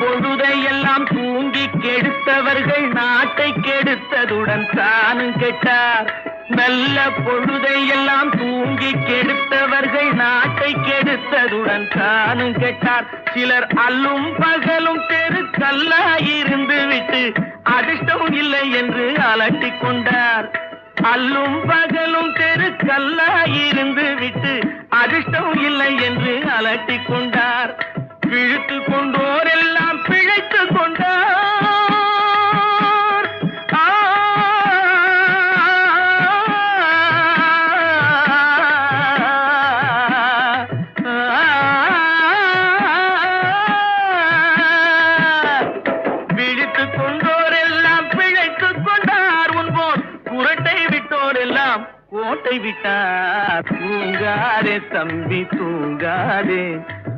பொழுதை எல்லாம் தூங்கி கெடுத்தவர்கள் நாட்டை கெடுத்ததுடன் தானும் கெட்டார். நல்ல பொழுதை எல்லாம் தூங்கி கெடுத்தவர்கள் நாட்டை கெடுத்ததுடன் தானும் கெட்டார். சிலர் அல்லும் பகலும் தெருக்கல்லாயிருந்து விட்டு அதிர்ஷ்டம் இல்லை என்று அலட்டிக் கொண்டார். அல்லும் பகலும் தெருக்கல்லாயிருந்து விட்டு அதிர்ஷ்டம் இல்லை என்று அலட்டிக் கொண்டார். பிழைத்து கொண்டோரெல்லாம் பிழைத்து கொண்டார். பிழைத்து கொண்டோரெல்லாம் பிழைத்து கொண்டார். உன்போர் புரட்டை விட்டோரெல்லாம் கோட்டை விட்டார். தூங்காதே தம்பி தூங்காதே,